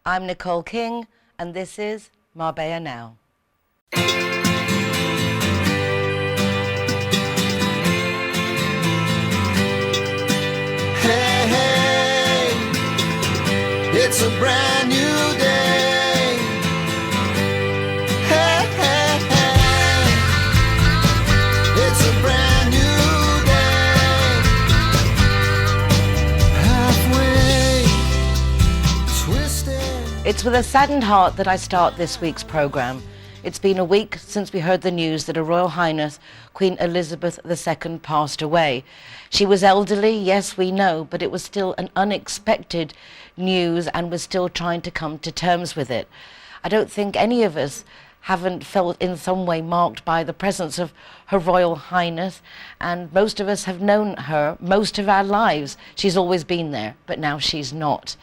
I'm Nicole King, and this is Marbella Now. Hey, hey, it's a brand new day. Hey, hey, hey, it's a brand new day. Halfway twisted. It's with a saddened heart that I start this week's programme. It's been a week since we heard the news that Her Royal Highness Queen Elizabeth II passed away. She was elderly, yes, we know, but it was still an unexpected news and we're still trying to come to terms with it. I don't think any of us haven't felt in some way marked by the presence of Her Royal Highness, and most of us have known her most of our lives. She's always been there, but now she's not.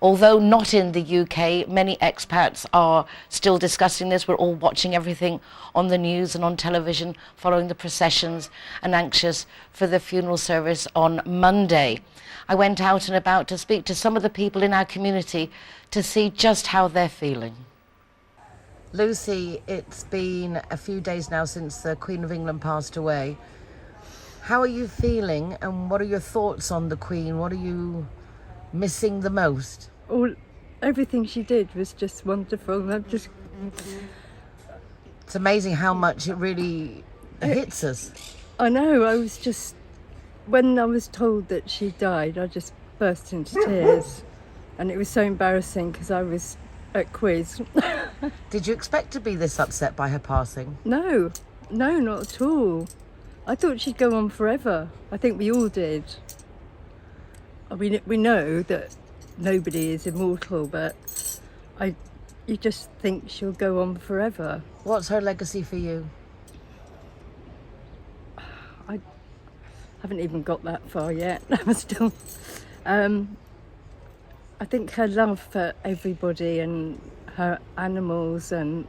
Although not in the UK, many expats are still discussing this. We're all watching everything on the news and on television, following the processions and anxious for the funeral service on Monday. I went out and about to speak to some of the people in our community to see just how they're feeling. Lucy, it's been a few days now since the Queen of England passed away. How are you feeling and what are your thoughts on the Queen? What are you missing the most? Everything she did was just wonderful. It's amazing how much it really hits us. I know, when I was told that she died, I just burst into tears. And it was so embarrassing because I was at quiz. Did you expect to be this upset by her passing? No, not at all. I thought she'd go on forever. I think we all did. I mean, we know that nobody is immortal, but you just think she'll go on forever. What's her legacy for you? I haven't even got that far yet. I'm still. I think her love for everybody and her animals, and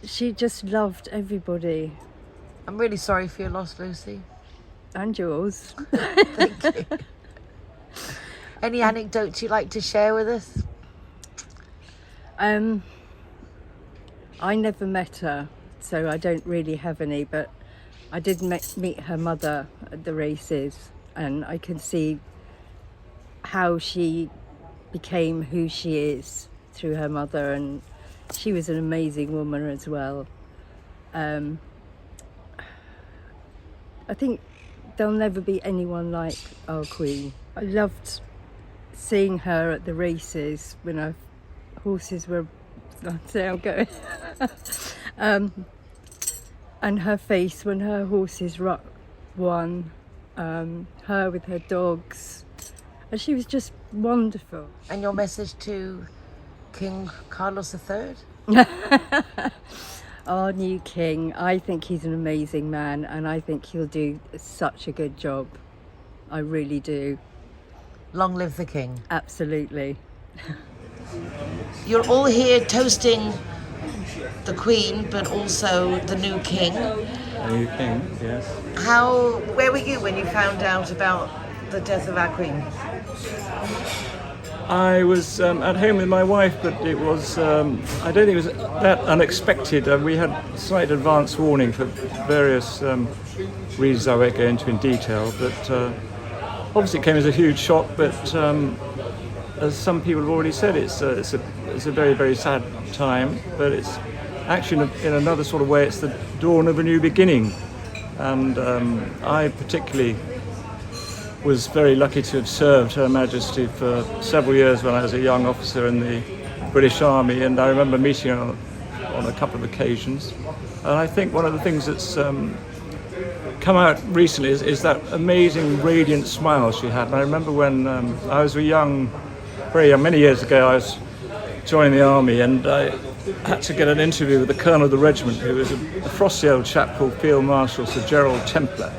she just loved everybody. I'm really sorry for your loss, Lucy. And yours. Thank you. Any anecdotes you'd like to share with us? I never met her, so I don't really have any, but I did meet her mother at the races, and I can see how she became who she is through her mother, and she was an amazing woman as well. I think there'll never be anyone like our Queen. I loved seeing her at the races when our horses were, I'm going, and her face when her horses won, her with her dogs, and she was just wonderful. And your message to King Carlos III? Our new king, I think he's an amazing man, and I think he'll do such a good job. I really do. Long live the king. Absolutely. You're all here toasting the Queen, but also the new king. The new king, yes. Where were you when you found out about the death of our Queen? I was at home with my wife, but it was, I don't think it was that unexpected. We had slight advance warning for various reasons I won't go into in detail, but obviously it came as a huge shock, but as some people have already said, it's a very, very sad time, but it's actually in another sort of way, it's the dawn of a new beginning. And I particularly was very lucky to have served Her Majesty for several years when I was a young officer in the British Army, and I remember meeting her on a couple of occasions. And I think one of the things that's come out recently is that amazing radiant smile she had. And I remember when I was very young, many years ago, I was joining the army, and I had to get an interview with the colonel of the regiment, who was a frosty old chap called Field Marshal Sir Gerald Templar.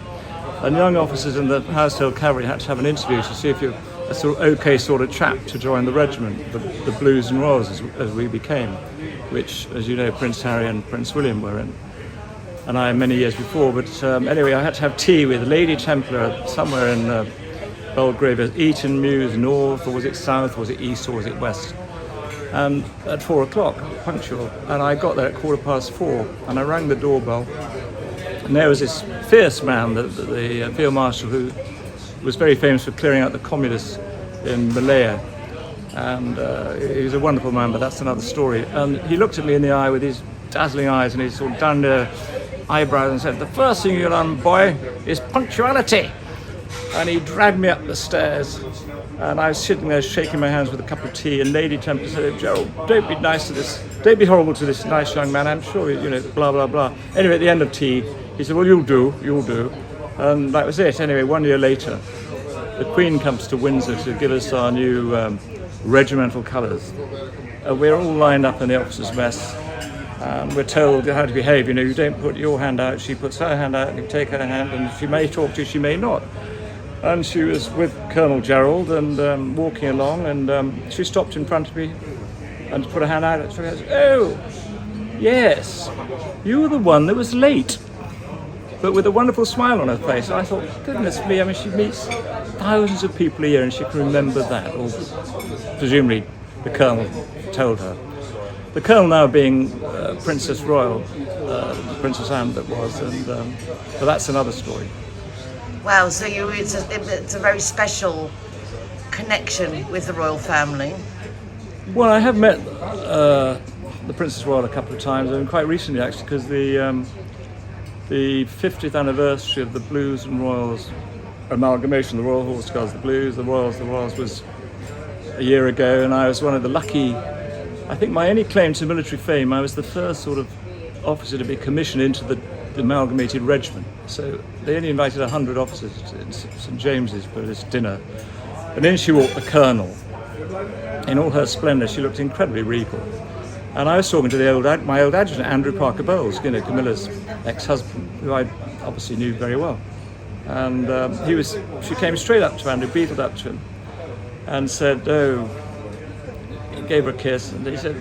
And young officers in the Household Cavalry had to have an interview to see if you're a sort of okay sort of chap to join the regiment, the Blues and Royals as we became, which, as you know, Prince Harry and Prince William were in, and I many years before. But anyway, I had to have tea with Lady Templar somewhere in Belgrave, Eton Mews North, or was it South, was it East, or was it West? and at 4 o'clock, punctual. And I got there at 4:15, and I rang the doorbell. And there was this fierce man, the field marshal, who was very famous for clearing out the communists in Malaya. And he was a wonderful man, but that's another story. And he looked at me in the eye with his dazzling eyes, and he sort of down the eyebrows and said, "The first thing you learn, boy, is punctuality." And he dragged me up the stairs, and I was sitting there shaking my hands with a cup of tea, and Lady Templar said, "Oh, Gerald, don't be nice to this, don't be horrible to this nice young man, I'm sure, you know, blah, blah, blah." Anyway, at the end of tea, he said, "Well, you'll do. And that was it. Anyway, 1 year later, the Queen comes to Windsor to give us our new regimental colours. We're all lined up in the officers' mess. We're told how to behave. You know, you don't put your hand out, she puts her hand out, and you take her hand, and she may talk to you, she may not. And she was with Colonel Gerald and walking along, and she stopped in front of me and put her hand out. And she goes, "Oh, yes, you were the one that was late," but with a wonderful smile on her face. I thought, goodness me, I mean, she meets thousands of people a year and she can remember that, or presumably the Colonel told her. The Colonel now being Princess Royal, Princess Anne that was, and but that's another story. Wow, so it's a very special connection with the royal family. Well, I have met the Princess Royal a couple of times, and quite recently actually, because the 50th anniversary of the Blues and Royals amalgamation, the Royal Horse Guards, the Blues, the Royals was a year ago, and I was one of the lucky, I think my only claim to military fame, I was the first sort of officer to be commissioned into the amalgamated regiment. So they only invited 100 officers to St James's for this dinner. And then she walked the Colonel. In all her splendour, she looked incredibly regal. And I was talking to my old adjutant, Andrew Parker Bowles, you know, Camilla's ex-husband, who I obviously knew very well. And she came straight up to Andrew, beetled up to him, and said, "Oh," he gave her a kiss, and he said,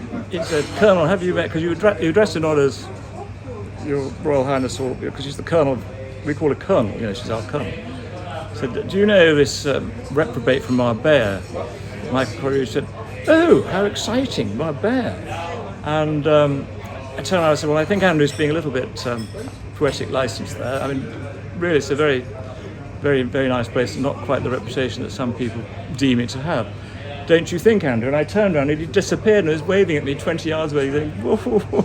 "Colonel, have you met?" Because you dressed her not as Your Royal Highness, or because she's the Colonel. We call her Colonel. You know, she's our Colonel. He said, "Do you know this reprobate from Marbella?" Michael Cory Reid said, "Oh, how exciting, Marbella!" And I turned around and said, "Well, I think Andrew's being a little bit poetic license there. I mean, really, it's a very, very, very nice place, and not quite the reputation that some people deem it to have. Don't you think, Andrew?" And I turned around, and he disappeared and was waving at me 20 yards away, going, "Whoa."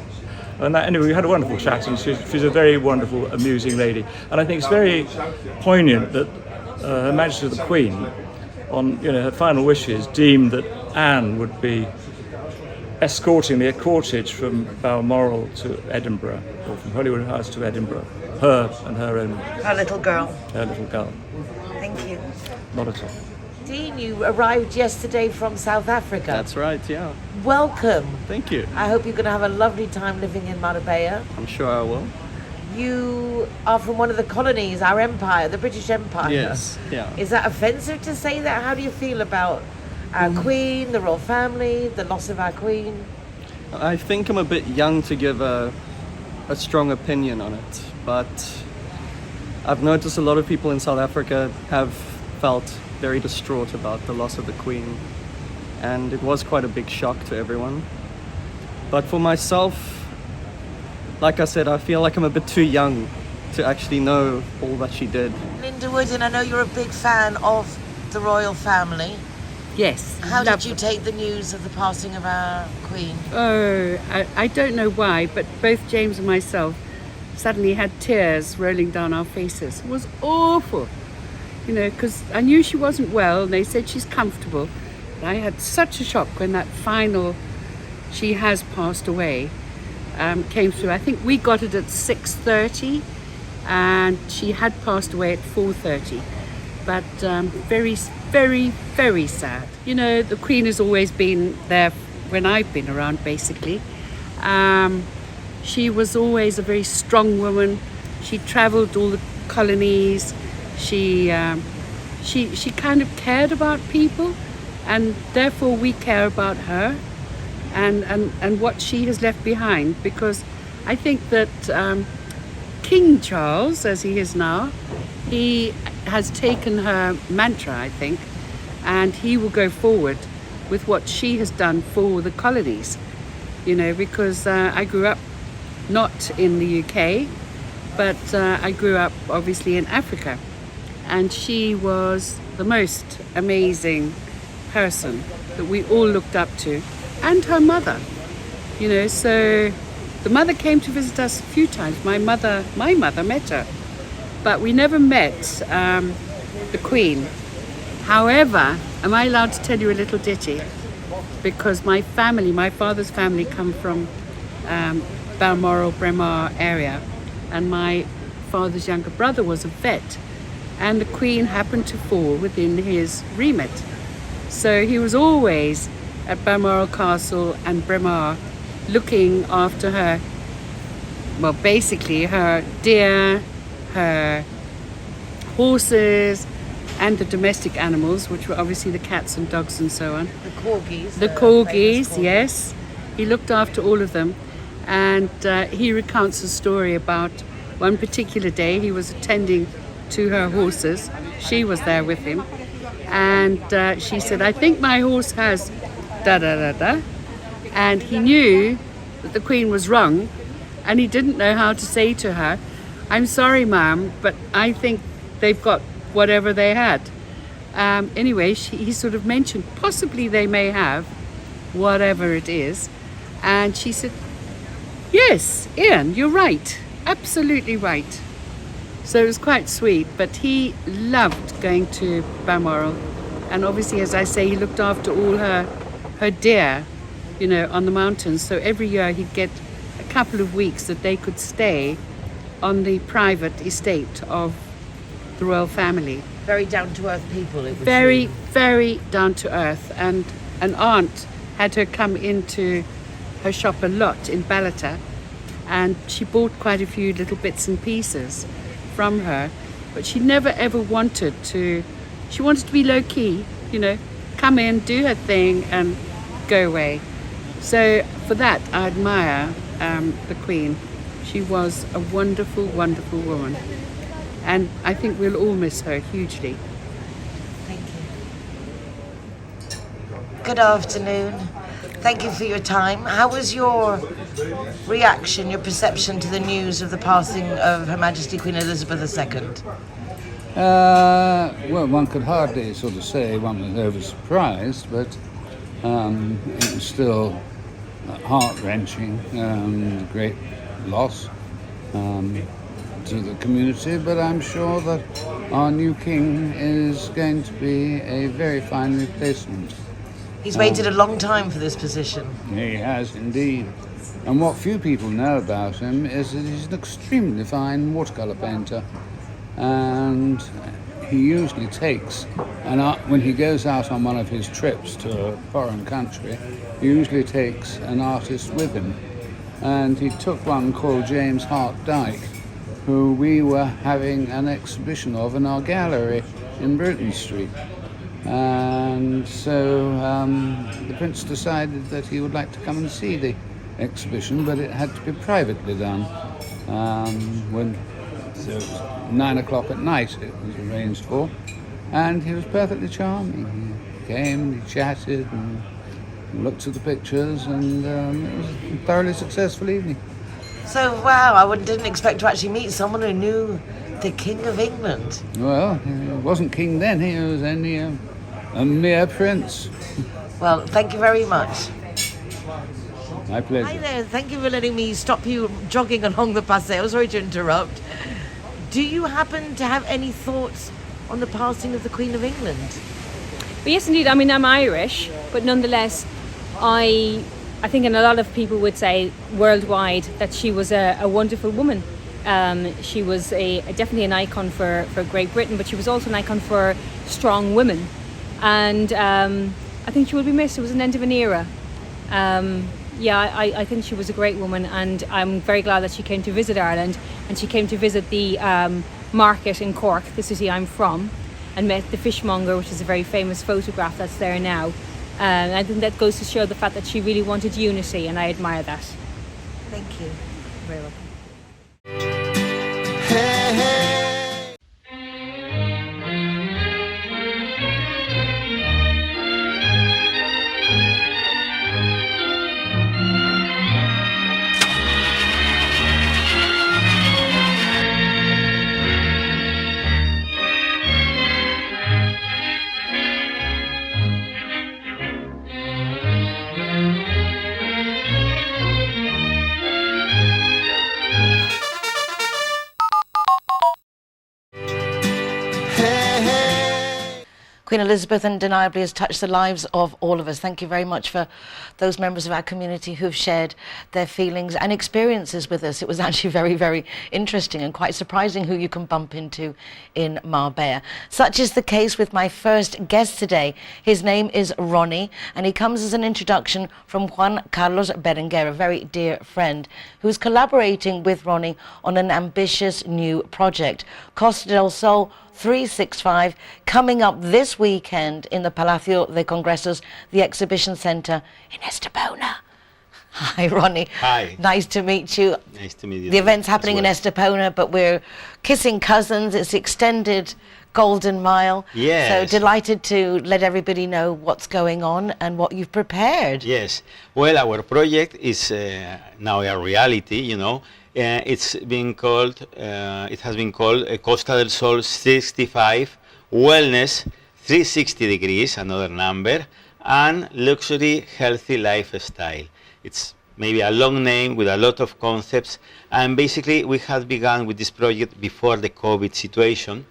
And anyway, we had a wonderful chat, and she's a very wonderful, amusing lady. And I think it's very poignant that Her Majesty the Queen, on her final wishes, deemed that Anne would be escorting the cortege from Balmoral to Edinburgh, or from Holyrood House to Edinburgh, her and her own. Her little girl. Her little girl. Thank you. Not at all. Dean, you arrived yesterday from South Africa. That's right, yeah. Welcome. Thank you. I hope you're going to have a lovely time living in Marbella. I'm sure I will. You are from one of the colonies, our empire, the British Empire. Yes, yeah. Is that offensive to say that? How do you feel about our Queen, the royal family, the loss of our Queen? I think I'm a bit young to give a strong opinion on it, but I've noticed a lot of people in South Africa have felt very distraught about the loss of the Queen, and it was quite a big shock to everyone. But for myself, like I said, I feel like I'm a bit too young to actually know all that she did. Lynda Woodin, I know you're a big fan of the royal family. Yes. How did you take the news of the passing of our Queen? Oh, I don't know why, but both James and myself suddenly had tears rolling down our faces. It was awful, because I knew she wasn't well, and they said she's comfortable. But I had such a shock when that final "she has passed away" came through. I think we got it at 6:30, and she had passed away at 4:30. But very, very, very sad. The Queen has always been there when I've been around, basically. She was always a very strong woman. She travelled all the colonies. She kind of cared about people, and therefore we care about her and what she has left behind, because I think that King Charles, as he is now, he has taken her mantra, I think, and he will go forward with what she has done for the colonies, you know, because I grew up not in the UK, but I grew up obviously in Africa, and she was the most amazing person that we all looked up to, and her mother, you know. So the mother came to visit us a few times. My mother met her, but we never met the Queen. However, am I allowed to tell you a little ditty? Because my family, my father's family, come from Balmoral, Bremar area, and my father's younger brother was a vet, and the Queen happened to fall within his remit. So he was always at Balmoral Castle and Bremar looking after her, well, basically her deer, her horses, and the domestic animals, which were obviously the cats and dogs and so on. The corgis. The corgis, yes. He looked after all of them. And he recounts a story about one particular day he was attending to her horses. She was there with him. And she said, I think my horse has da-da-da-da. And he knew that the Queen was wrong, and he didn't know how to say to her, I'm sorry, ma'am, but I think they've got whatever they had. Anyway, he sort of mentioned possibly they may have whatever it is. And she said, yes, Ian, you're right. Absolutely right. So it was quite sweet, but he loved going to Balmoral. And obviously, as I say, he looked after all her deer, you know, on the mountains. So every year he'd get a couple of weeks that they could stay on the private estate of the royal family. Very down-to-earth people, it would Very, seem. very down to earth. And an aunt had her come into her shop a lot in Ballata, and she bought quite a few little bits and pieces from her, but she never ever wanted to, she wanted to be low-key, you know, come in, do her thing and go away. So for that I admire the Queen. She was a wonderful, wonderful woman, and I think we'll all miss her hugely. Thank you. Good afternoon. Thank you for your time. How was your reaction, your perception to the news of the passing of Her Majesty Queen Elizabeth II? Well, one could hardly sort of say one was over surprised, but it was still heart-wrenching, great loss to the community, but I'm sure that our new king is going to be a very fine replacement. He's waited a long time for this position. He has indeed. And what few people know about him is that he's an extremely fine watercolour painter. And he usually takes, when he goes out on one of his trips to a foreign country, he usually takes an artist with him. And he took one called James Dyke, who we were having an exhibition of in our gallery in Bruton Street. And so the Prince decided that he would like to come and see the exhibition, but it had to be privately done. So it was 9 o'clock at night it was arranged for, and he was perfectly charming. He came, he chatted and looked at the pictures, and it was a thoroughly successful evening. So, wow, I didn't expect to actually meet someone who knew the King of England. Well, he wasn't king then, he was only a mere prince. Well, thank you very much. My pleasure. Hi there, thank you for letting me stop you jogging along the paseo. Sorry to interrupt. Do you happen to have any thoughts on the passing of the Queen of England? But yes, indeed. I mean, I'm Irish, but nonetheless, I think, and a lot of people would say worldwide, that she was a wonderful woman. She was definitely an icon for Great Britain, but she was also an icon for strong women. And I think she will be missed. It was an end of an era. I think she was a great woman, and I'm very glad that she came to visit Ireland, and she came to visit the market in Cork, the city I'm from, and met the fishmonger, which is a very famous photograph that's there now. And I think that goes to show the fact that she really wanted unity, and I admire that. Thank you. You're very welcome. Hey, hey. Queen Elizabeth undeniably has touched the lives of all of us. Thank you very much for those members of our community who've shared their feelings and experiences with us. It was actually very, very interesting and quite surprising who you can bump into in Marbella. Such is the case with my first guest today. His name is Ronnie, and he comes as an introduction from Juan Carlos Berenguer, a very dear friend, who's collaborating with Ronnie on an ambitious new project, Costa del Sol 365, coming up this weekend in the Palacio de Congresos, the exhibition centre in Estepona. Hi, Ronnie. Hi. Nice to meet you. Nice to meet you. The event's happening as in well. Estepona, but we're kissing cousins. It's the extended Golden Mile. Yes. So delighted to let everybody know what's going on and what you've prepared. Yes. Well, our project is now a reality, you know. It's been called, it has been called Costa del Sol 65 Wellness 360 Degrees, another number, and Luxury Healthy Lifestyle. It's maybe a long name with a lot of concepts, and basically we had begun with this project before the COVID situation,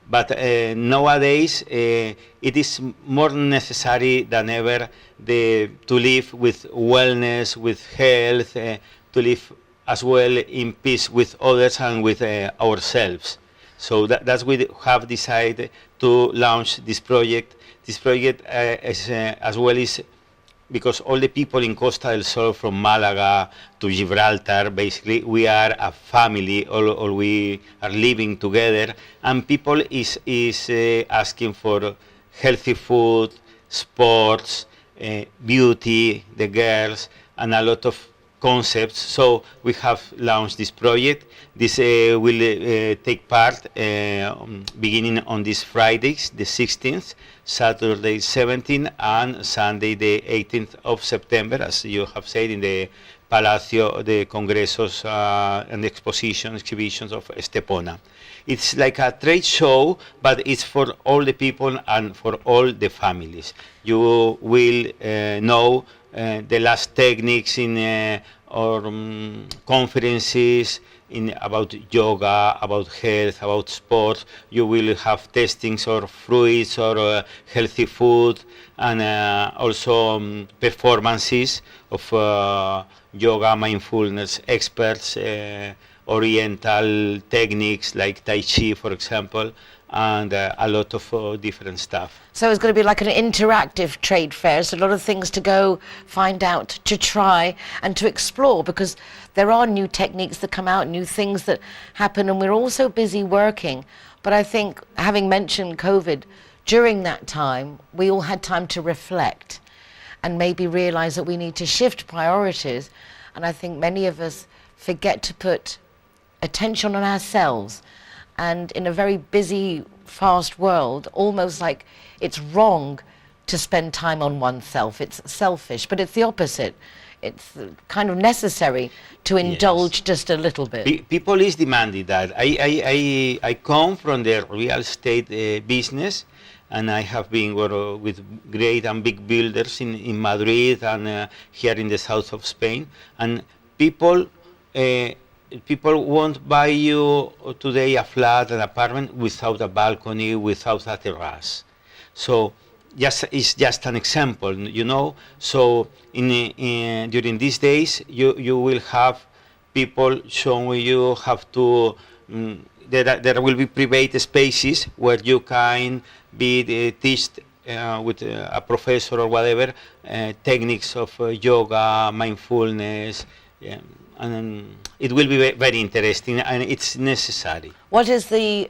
but nowadays it is more necessary than ever to live with wellness, with health, to live as well in peace with others and with ourselves. So that's we have decided to launch this project. This project is, as well is because all the people in Costa del Sol, from Malaga to Gibraltar, basically we are a family, all we are living together, and people is asking for healthy food, sports, beauty, the girls, and a lot of concepts. So we have launched this project. This will take part beginning on this Fridays, the 16th, Saturday 17th, and Sunday the 18th of September, as you have said, in the Palacio de Congresos and exhibitions of Estepona. It's like a trade show, but it's for all the people and for all the families. You will know the last techniques in conferences about yoga, about health, about sports. You will have testings or fruits or healthy food, and also performances of yoga, mindfulness experts, oriental techniques like Tai Chi, for example, and a lot of different stuff. So it's going to be like an interactive trade fair. So a lot of things to go find out, to try and to explore, because there are new techniques that come out, new things that happen, and we're all so busy working. But I think, having mentioned COVID, during that time, we all had time to reflect and maybe realize that we need to shift priorities. And I think many of us forget to put attention on ourselves. And in a very busy, fast world, almost like it's wrong to spend time on oneself. It's selfish, but it's the opposite. It's kind of necessary to indulge just a little bit. People is demanding that. I come from the real estate business, and I have been with great and big builders in Madrid and here in the south of Spain. And people won't buy you today a flat, an apartment without a balcony, without a terrace. So it's just an example, you know. So during these days, you will have people showing you how to. There will be private spaces where you can be taught with a professor or whatever techniques of yoga, mindfulness. And it will be very interesting, and it's necessary. What is the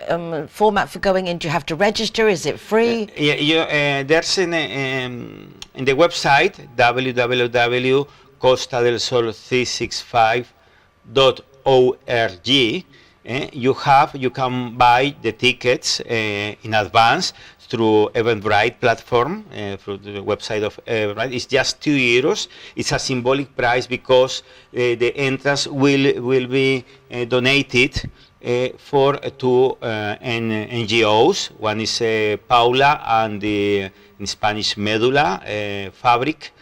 format for going in? Do you have to register? Is it free? There's in the website www.costadelsol365.org. You can buy the tickets in advance through Eventbrite platform, through the website of Eventbrite. It's just €2. It's a symbolic price because the entrance will be donated for two NGOs. One is Paula and in Spanish Medula Fabric,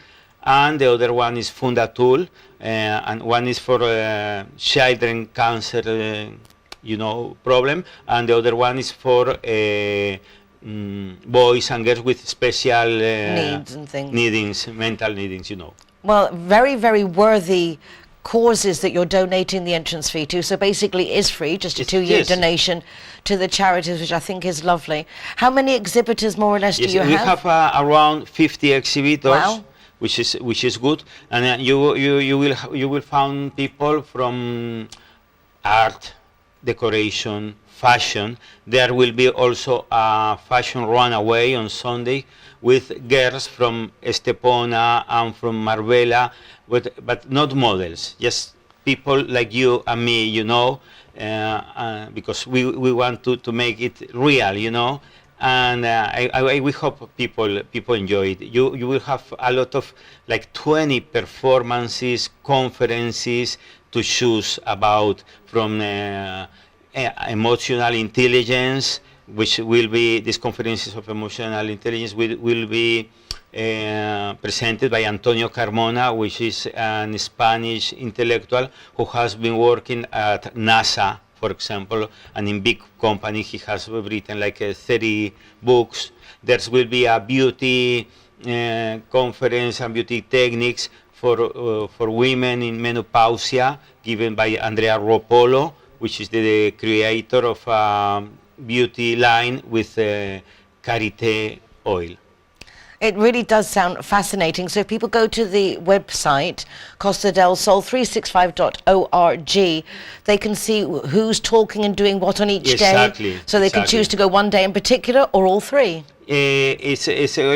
and the other one is Fundatul, and one is for children cancer, problem, and the other one is for boys and girls with special Needs and things. mental needs, you know. Well, very, very worthy causes that you're donating the entrance fee to. So basically it is free, just a 2-year Yes. donation to the charities, which I think is lovely. How many exhibitors more or less do Yes, you we have? have around 50 exhibitors, Wow. which is good, and you will find people from art, decoration, fashion. There will be also a fashion runaway on Sunday with girls from Estepona and from Marbella, but not models, just people like you and me, you know, because we want to make it real, you know. And we hope people enjoy it. You will have a lot of like 20 performances, conferences to choose about, from emotional intelligence, which will be, these conferences of emotional intelligence will be presented by Antonio Carmona, which is an Spanish intellectual who has been working at NASA, for example, and in big company. He has written like 30 books. There will be a beauty conference and beauty techniques for women in menopause, given by Andrea Ropolo, which is the creator of a beauty line with karité oil. It really does sound fascinating. So if people go to the website, costadelsol365.org, they can see who's talking and doing what on each Exactly, day. So they can exactly. choose to go one day in particular or all three. It's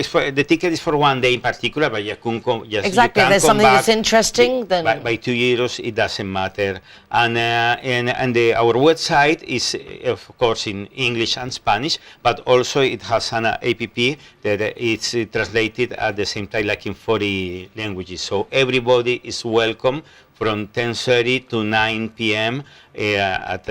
for, the ticket is for one day in particular, but you can come. Yes, Exactly. You If can there's come something back that's interesting, then by €2, it doesn't matter. And our website is, of course, in English and Spanish, but also it has an app that it's translated at the same time, like in 40 languages. So everybody is welcome from 10:30 to 9 p.m. At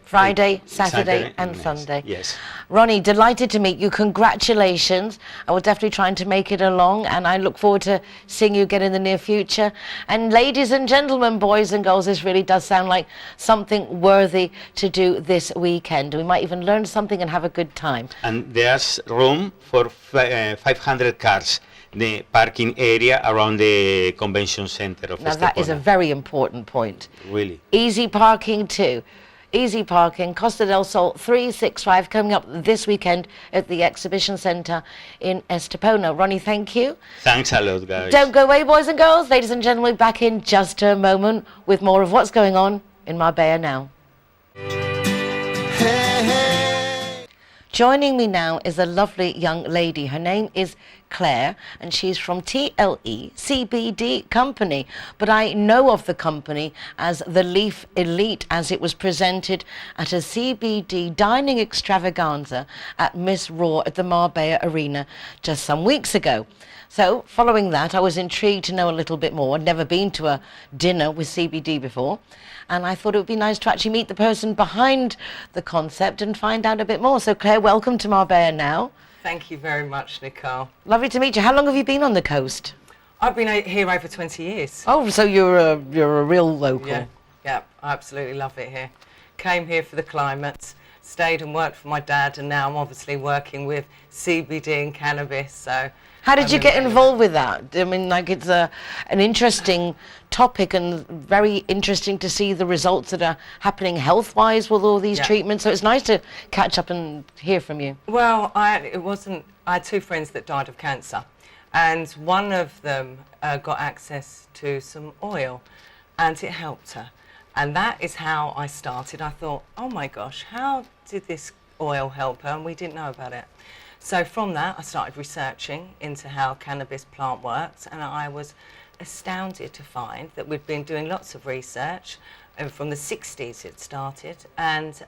Friday, Saturday and yes, Sunday. Yes. Ronnie, delighted to meet you. Congratulations. I will definitely try to make it along, and I look forward to seeing you again in the near future. And ladies and gentlemen, boys and girls, this really does sound like something worthy to do this weekend. We might even learn something and have a good time. And there's room for 500 cars, the parking area around the convention center of Now that is a Estepona. very important point. Really. Easy parking too. Easy parking, Costa del Sol 365, coming up this weekend at the Exhibition Centre in Estepona. Ronnie, thank you. Thanks a lot, guys. Don't go away, boys and girls. Ladies and gentlemen, we're back in just a moment with more of what's going on in Marbella Now. Joining me now is a lovely young lady. Her name is Claire, and she's from TLE CBD Company. But I know of the company as the Leaf Elite, as it was presented at a CBD dining extravaganza at Miss Raw at the Marbella Arena just some weeks ago. So, following that, I was intrigued to know a little bit more. I'd never been to a dinner with CBD before, and I thought it would be nice to actually meet the person behind the concept and find out a bit more. So, Claire, welcome to Marbella Now. Thank you very much, Nicole. Lovely to meet you. How long have you been on the coast? I've been here over 20 years. Oh, so you're a real local. Yeah, I absolutely love it here. Came here for the climate, stayed and worked for my dad, and now I'm obviously working with CBD and cannabis. So, how did you get involved with that? I mean, like, it's an interesting topic and very interesting to see the results that are happening health-wise with all these treatments. So it's nice to catch up and hear from you. Well, I had two friends that died of cancer, and one of them got access to some oil, and it helped her. And that is how I started. I thought, oh my gosh, how did this oil help her? And we didn't know about it. So from that, I started researching into how cannabis plant works, and I was astounded to find that we'd been doing lots of research, and from the 60s it started, and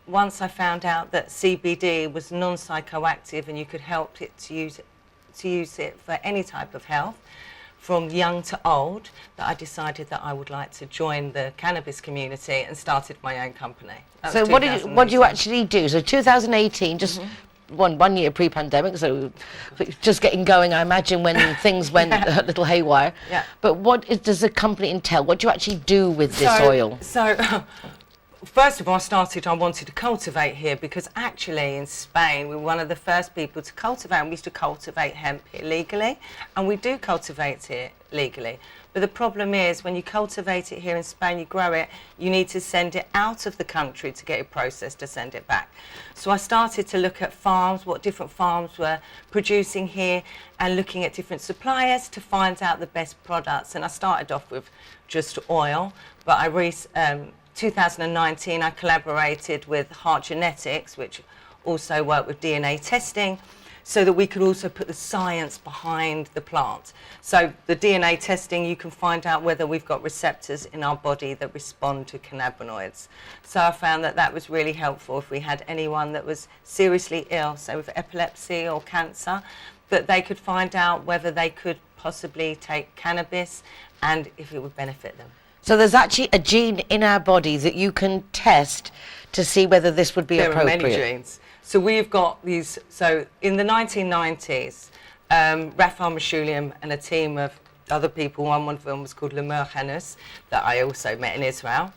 once I found out that CBD was non-psychoactive and you could help it to use it for any type of health, from young to old, that I decided that I would like to join the cannabis community and started my own company. So what do you actually do? So 2018, just one year pre-pandemic, so just getting going, I imagine, when things went a little haywire. Yeah. But what does the company entail? What do you actually do with this oil? So First of all, I wanted to cultivate here because actually in Spain we were one of the first people to cultivate, and we used to cultivate hemp here legally, and we do cultivate it legally. But the problem is when you cultivate it here in Spain, you grow it, you need to send it out of the country to get it processed to send it back. So I started to look at farms, what different farms were producing here, and looking at different suppliers to find out the best products. And I started off with just oil, but 2019 I collaborated with Heart Genetics, which also work with DNA testing, so that we could also put the science behind the plant. So the DNA testing, you can find out whether we've got receptors in our body that respond to cannabinoids. So I found that that was really helpful if we had anyone that was seriously ill, so with epilepsy or cancer, that they could find out whether they could possibly take cannabis and if it would benefit them. So there's actually a gene in our body that you can test to see whether this would be appropriate. There are many genes. So we've got these, so in the 1990s, Raphael Mechoulian and a team of other people, one of them was called Lemur Hanus, that I also met in Israel,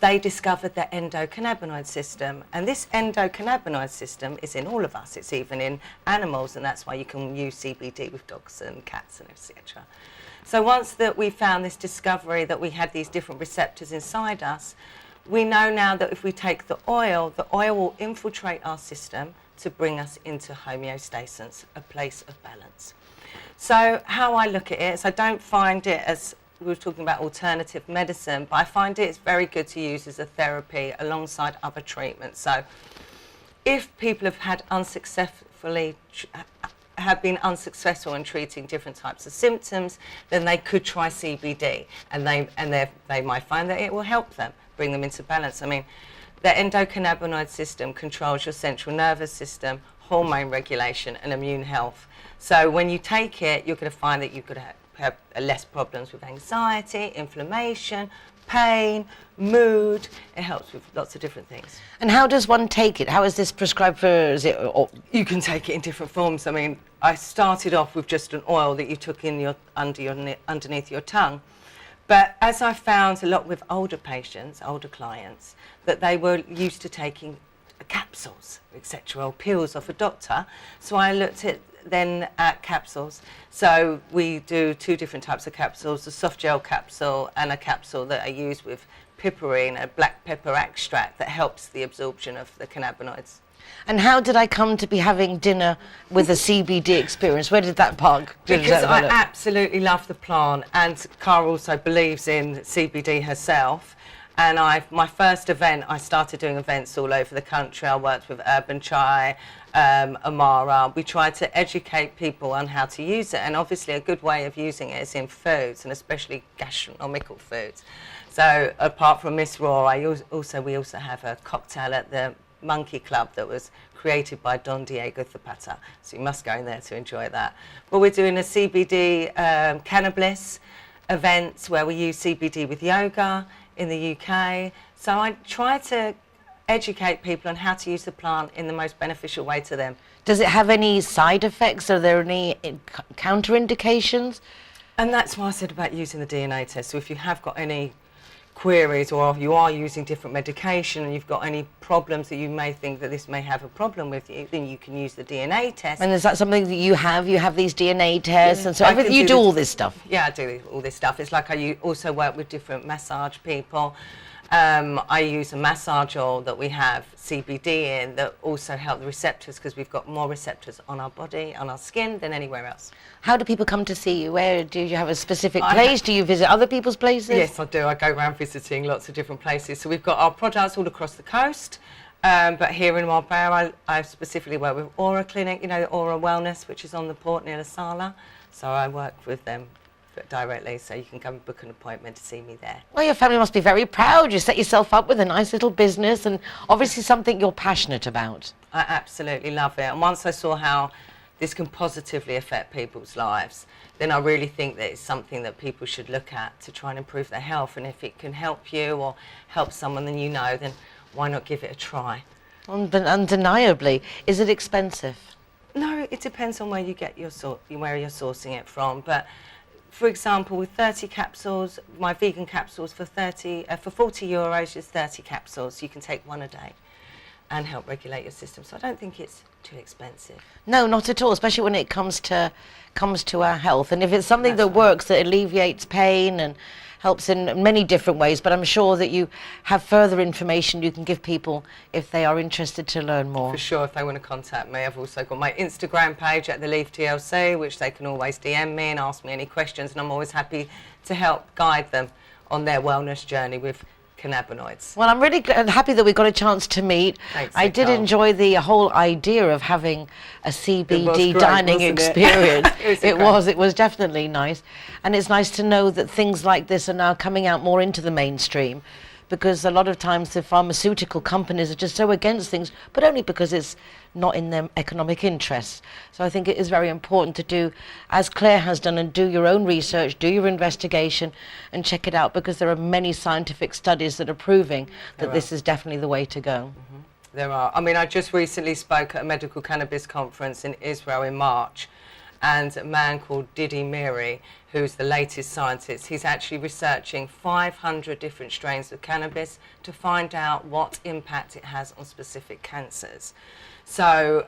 they discovered the endocannabinoid system. And this endocannabinoid system is in all of us. It's even in animals, and that's why you can use CBD with dogs and cats and etc. So once that we found this discovery that we had these different receptors inside us, we know now that if we take the oil will infiltrate our system to bring us into homeostasis, a place of balance. So how I look at it is I don't find it as, we were talking about alternative medicine, but I find it's very good to use as a therapy alongside other treatments. So if people have had been unsuccessful in treating different types of symptoms, then they could try CBD, and they might find that it will help them, bring them into balance. I mean, the endocannabinoid system controls your central nervous system, hormone regulation, and immune health. So when you take it, you're going to find that you could have less problems with anxiety, inflammation, pain, mood. It helps with lots of different things. And how does one take it? How is this prescribed for? Is it? You can take it in different forms. I mean, I started off with just an oil that you took in underneath your tongue. But as I found a lot with older patients, older clients, that they were used to taking capsules, etc., or pills off a doctor. So I looked at capsules. So we do two different types of capsules, a soft gel capsule and a capsule that I use with piperine, a black pepper extract that helps the absorption of the cannabinoids. And how did I come to be having dinner with a CBD experience? Where did that park? Because I absolutely love the plant, and Cara also believes in CBD herself. And my first event, I started doing events all over the country. I worked with Urban Chai, Amara. We tried to educate people on how to use it, and obviously a good way of using it is in foods, and especially gastronomical foods. So apart from Miss Raw, we also have a cocktail at the Monkey Club that was created by Don Diego Zapata, so you must go in there to enjoy that. But we're doing a CBD cannabis events where we use CBD with yoga in the UK. So I try to educate people on how to use the plant in the most beneficial way to them. Does it have any side effects? Are there any counterindications? And that's why I said about using the DNA test. So if you have got any queries, or you are using different medication and you've got any problems that you may think that this may have a problem with you, then you can use the DNA test. And is that something that you have? You have these DNA tests, and so everything, you do all this stuff? Yeah, I do all this stuff. It's like I also work with different massage people. I use a massage oil that we have CBD in that also help the receptors, because we've got more receptors on our body, on our skin, than anywhere else. How do people come to see you? Where do you have a specific place? Do you visit other people's places? Yes, I do. I go around visiting lots of different places. So we've got our products all across the coast, but here in Marbella, I specifically work with Aura Clinic, you know, Aura Wellness, which is on the port near La Sala. So I work with them directly, so you can come and book an appointment to see me there. Well, your family must be very proud. You set yourself up with a nice little business, and obviously something you're passionate about. I absolutely love it. And once I saw how this can positively affect people's lives, then I really think that it's something that people should look at to try and improve their health. And if it can help you or help someone that you know, then why not give it a try? Undeniably. Is it expensive? No, it depends on where you get where you're sourcing it from. But for example, with 30 capsules, my vegan capsules for 40 euros is 30 capsules. You can take one a day and help regulate your system. So I don't think it's too expensive. No, not at all, especially when it comes to our health. And if it's something that works, that alleviates pain and helps in many different ways, but I'm sure that you have further information you can give people if they are interested to learn more. For sure, if they want to contact me. I've also got my Instagram page at the Leaf TLC, which they can always DM me and ask me any questions, and I'm always happy to help guide them on their wellness journey with cannabinoids. Well, I'm really happy that we got a chance to meet. Thanks, I did Nicole. enjoy the whole idea of having a CBD great, dining wasn't it? experience. It It was definitely nice. And it's nice to know that things like this are now coming out more into the mainstream, because a lot of times the pharmaceutical companies are just so against things, but only because it's not in their economic interests. So I think it is very important to do, as Claire has done, and do your own research, do your investigation, and check it out, because there are many scientific studies that are proving that this is definitely the way to go. There are. I mean, I just recently spoke at a medical cannabis conference in Israel in March, and a man called Didi Miri, who's the latest scientist, he's actually researching 500 different strains of cannabis to find out what impact it has on specific cancers. So,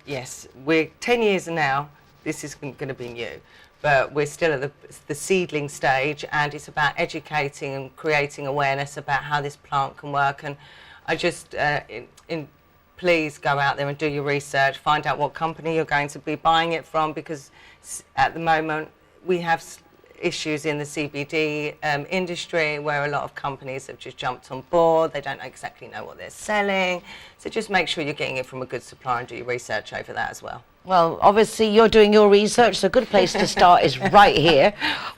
yes, we're 10 years now, this is going to be new, but we're still at the seedling stage, and it's about educating and creating awareness about how this plant can work. And I just, please go out there and do your research, find out what company you're going to be buying it from, because at the moment we have issues in the CBD industry where a lot of companies have just jumped on board. They don't exactly know what they're selling. So just make sure you're getting it from a good supplier and do your research over that as well. Well, obviously you're doing your research, so a good place to start is right here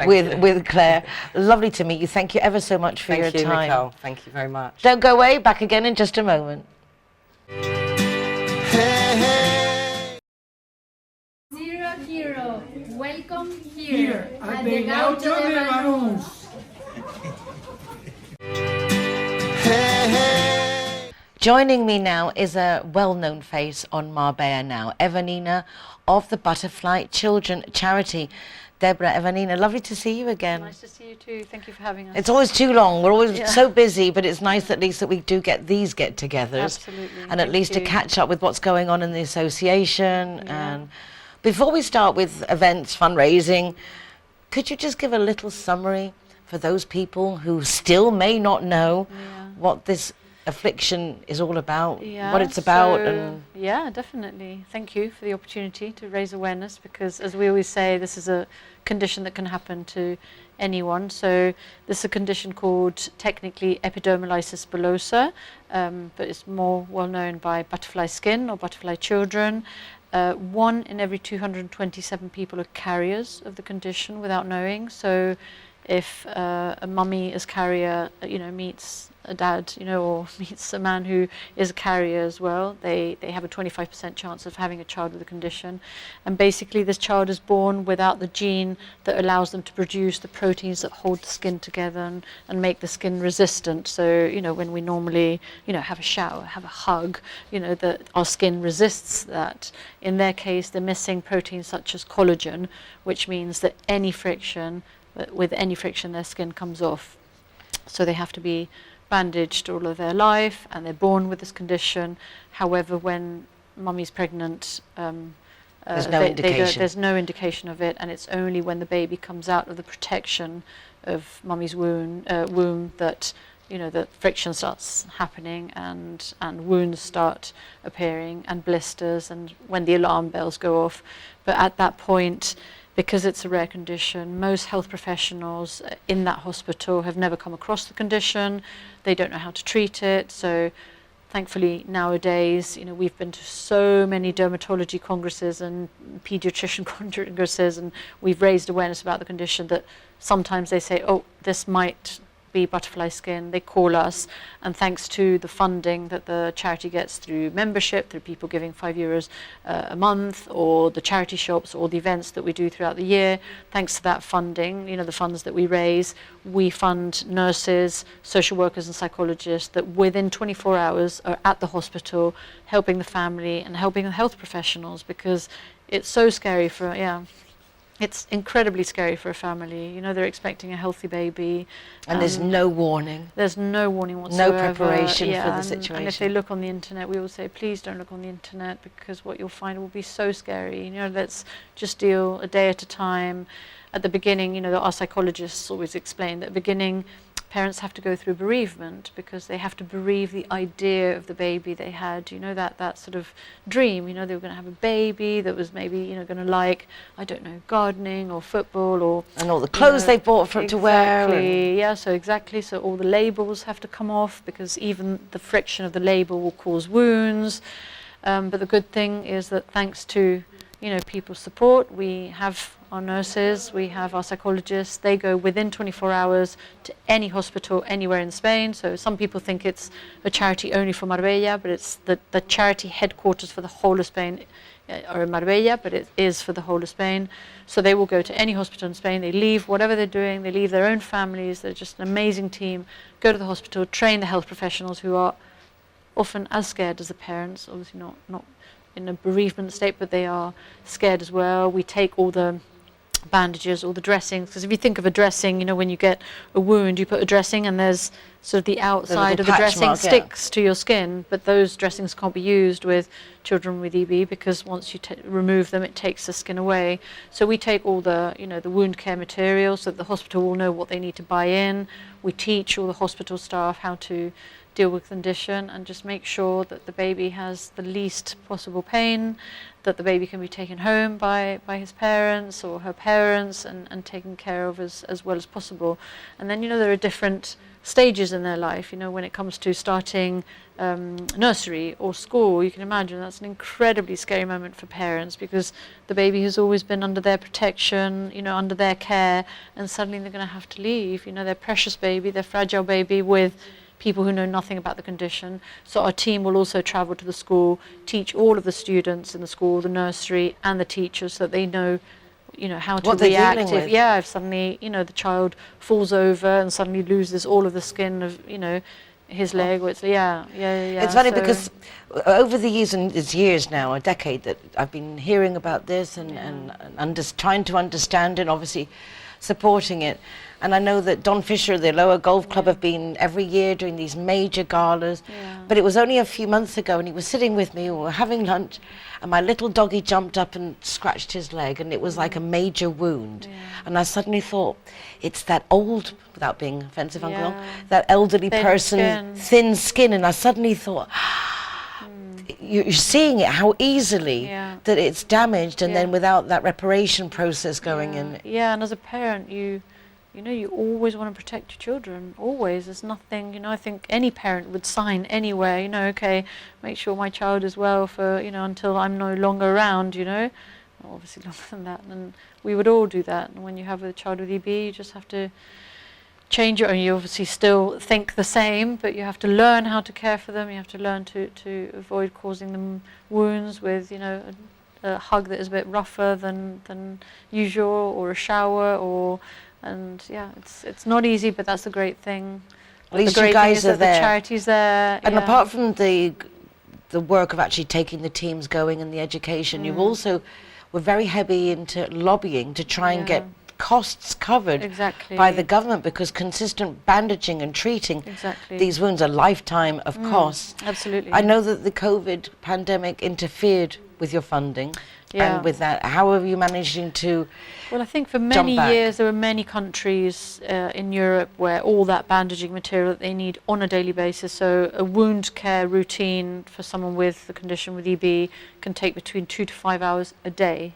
with Claire. Lovely to meet you. Thank you ever so much for your time. Thank you, Nicole. Thank you very much. Don't go away, back again in just a moment. Zero, welcome here at the Gaucho de Banús. Joining me now is a well-known face on Marbella Now, Evanina of the Butterfly Children Charity. Deborah, Evanina, lovely to see you again. Nice to see you too. Thank you for having us. It's always too long. We're always so busy, but it's nice at least that we do get these get-togethers. Absolutely. And at least to catch up with what's going on in the association. And before we start with events, fundraising, could you just give a little summary for those people who still may not know what this affliction is all about, what it's about? And yeah, definitely. Thank you for the opportunity to raise awareness, because as we always say, this is a condition that can happen to anyone. So this is a condition called technically epidermolysis bullosa, but it's more well known by butterfly skin or butterfly children. 1 in every 227 people are carriers of the condition without knowing. So if a mummy as carrier, meets a dad, or meets a man who is a carrier as well, they have a 25% chance of having a child with the condition. And basically this child is born without the gene that allows them to produce the proteins that hold the skin together and make the skin resistant. So, when we normally, have a shower, have a hug, that our skin resists that. In their case, they're missing proteins such as collagen, which means that with any friction, their skin comes off. So they have to be bandaged all of their life, and they're born with this condition. However, when mummy's pregnant, there's no indication. There's no indication of it, and it's only when the baby comes out of the protection of mummy's womb that that friction starts happening, and wounds start appearing, and blisters, and when the alarm bells go off. But at that point, because it's a rare condition, most health professionals in that hospital have never come across the condition. They don't know how to treat it. So thankfully nowadays, we've been to so many dermatology congresses and pediatrician congresses, and we've raised awareness about the condition that sometimes they say, oh, this might be butterfly skin. They call us, and thanks to the funding that the charity gets through membership, through people giving €5 a month, or the charity shops, or the events that we do throughout the year, thanks to that funding, the funds that we raise, we fund nurses, social workers and psychologists that within 24 hours are at the hospital helping the family and helping the health professionals, because it's so scary for it's incredibly scary for a family. You know, they're expecting a healthy baby. And there's no warning. There's no warning whatsoever. No preparation yeah, for the and situation. if they look on the internet, we always say, please don't look on the internet, because what you'll find will be so scary. You know, let's just deal a day at a time. At the beginning, you know, our psychologists always explain that at the beginning, parents have to go through bereavement, because they have to bereave the idea of the baby they had, you know, that sort of dream, you know, they were going to have a baby that was maybe, you know, going to like, I don't know, gardening or football or... And all the clothes they bought for it to wear. Exactly, yeah, so all the labels have to come off, because even the friction of the label will cause wounds. But the good thing is that thanks to, you know, people's support, we have our nurses, we have our psychologists. They go within 24 hours to any hospital anywhere in Spain. So some people think it's a charity only for Marbella, but it's the charity headquarters for the whole of Spain are in Marbella, but it is for the whole of Spain. So they will go to any hospital in Spain. They leave whatever they're doing. They leave their own families. They're just an amazing team. Go to the hospital, train the health professionals who are often as scared as the parents, obviously not in a bereavement state, but they are scared as well. We take all the bandages, all the dressings, because if you think of a dressing, you know, when you get a wound, you put a dressing and there's sort of the outside of the dressing sticks to your skin, but those dressings can't be used with children with EB, because once you remove them, it takes the skin away. So we take all the, you know, the wound care material, so that the hospital will know what they need to buy in. We teach all the hospital staff how to deal with the condition and just make sure that the baby has the least possible pain, that the baby can be taken home by his parents or her parents and taken care of as well as possible. And then, you know, there are different stages in their life. You know, when it comes to starting nursery or school, you can imagine that's an incredibly scary moment for parents, because the baby has always been under their protection, you know, under their care, and suddenly they're going to have to leave, you know, their precious baby, their fragile baby, with people who know nothing about the condition. So our team will also travel to the school, teach all of the students in the school, the nursery and the teachers, so that they know, you know, how to react if suddenly, you know, the child falls over and suddenly loses all of the skin of, you know, his leg. Or it's It's funny because over the years now, a decade, that I've been hearing about this and trying to understand it, obviously supporting it. And I know that Don Fisher, the Lower Golf Club, have been every year doing these major galas. But it was only a few months ago, and he was sitting with me, we were having lunch, and my little doggy jumped up and scratched his leg, and it was like a major wound. And I suddenly thought, it's that old, without being offensive, Uncle, that elderly person, thin skin, and I suddenly thought, you're seeing it, how easily that it's damaged, and then without that reparation process going in. Yeah, and as a parent, you know, you always want to protect your children, always. There's nothing, you know, I think any parent would sign anywhere, you know, okay, make sure my child is well for, you know, until I'm no longer around, you know, obviously longer than that, and we would all do that. And when you have a child with EB, you just have to change it, and you obviously still think the same, but you have to learn how to care for them. You have to learn to avoid causing them wounds with, you know, a hug that is a bit rougher than usual, or a shower, and it's not easy, but that's the great thing. At least you guys are there. The charity's there. And apart from the work of actually taking the teams going and the education, you've also were very heavy into lobbying to try and get costs covered by the government, because consistent bandaging and treating these wounds are lifetime of costs. Absolutely. I know that the COVID pandemic interfered with your funding. And with that, how are you managing to Well, I think for many years there were many countries in Europe where all that bandaging material that they need on a daily basis, so a wound care routine for someone with the condition with EB can take between 2 to 5 hours a day.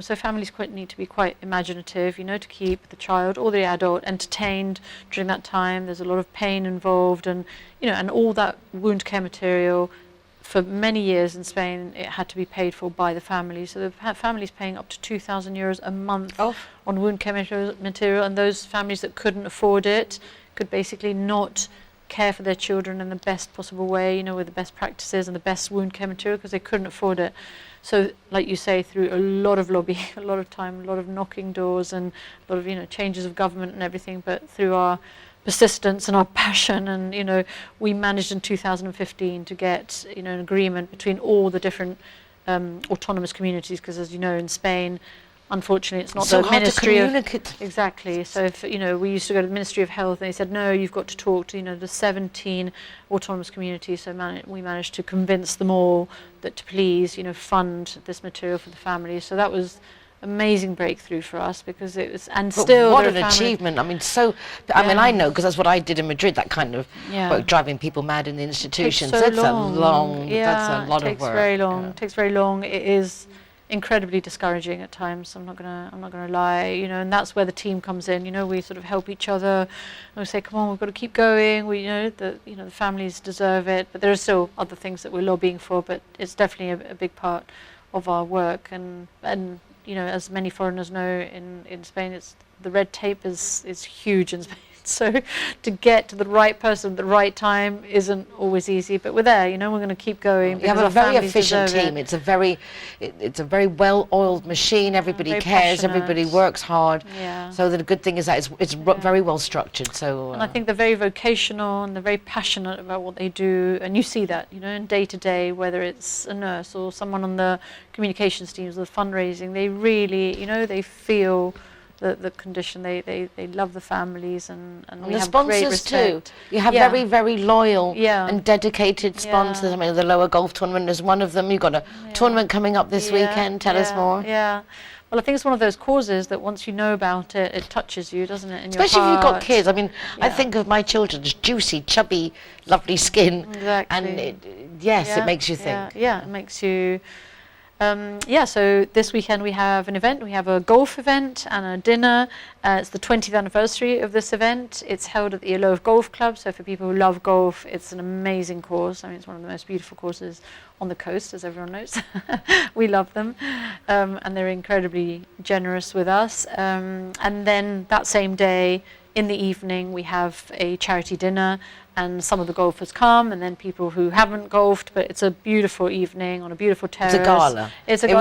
So families need to be quite imaginative, you know, to keep the child or the adult entertained during that time. There's a lot of pain involved, and, you know, and all that wound care material, for many years in Spain, it had to be paid for by the family. So the family's paying up to €2,000 a month on wound care material, and those families that couldn't afford it could basically not care for their children in the best possible way, you know, with the best practices and the best wound care material, because they couldn't afford it. So, like you say, through a lot of lobbying, a lot of time, a lot of knocking doors, and a lot of, you know, changes of government and everything, but through our persistence and our passion, and, you know, we managed in 2015 to get, you know, an agreement between all the different autonomous communities, because, as you know, in Spain, unfortunately, it's not so the hard Ministry to of communicate. exactly. So if we used to go to the Ministry of Health, and they said no, you've got to talk to the 17 autonomous communities. So we managed to convince them all that to please fund this material for the families. So that was amazing breakthrough for us, because it was, and But still what there an are families- achievement. I mean, I know, because that's what I did in Madrid, that kind of Yeah. work, driving people mad in the institutions. so That's long. a long, Yeah, that's a lot it takes of work. very long. Yeah. It takes very long. It is incredibly discouraging at times. I'm not gonna lie. And that's where the team comes in. We sort of help each other, and we say, come on, we've got to keep going. The families deserve it, but there are still other things that we're lobbying for. But it's definitely a big part of our work, and as many foreigners know, in Spain, the red tape is huge in Spain. So to get to the right person at the right time isn't always easy, but we're there. We're going to keep going. You have because a our very families efficient deserve team. it. It's a very well-oiled machine. Everybody very cares. Everybody passionate. works hard. Yeah. So the good thing is that it's very well structured. So And I think they're very vocational, and they're very passionate about what they do. And you see that, in day to day, whether it's a nurse or someone on the communications teams or the fundraising, they really, they feel the condition. They love the families, and we the have great sponsors too. respect. You have Yeah. very, very loyal Yeah. and dedicated sponsors. Yeah. I mean, the lower golf tournament is one of them. You've got a tournament coming up this weekend. Tell us more. Yeah. Well, I think it's one of those causes that once you know about it, it touches you, doesn't it? In Especially your if you've got heart. kids. I mean, I Yeah. think of my children's juicy, chubby, lovely skin. Exactly. And it makes you think. Yeah, it makes you. So this weekend we have an event. We have a golf event and a dinner. It's the 20th anniversary of this event. It's held at the Aloife Golf Club. So for people who love golf, it's an amazing course. I mean, it's one of the most beautiful courses on the coast, as everyone knows. We love them. And they're incredibly generous with us. And then that same day, in the evening, we have a charity dinner, and some of the golfers come, and then people who haven't golfed, but it's a beautiful evening on a beautiful terrace. It's a gala. It's a It gala.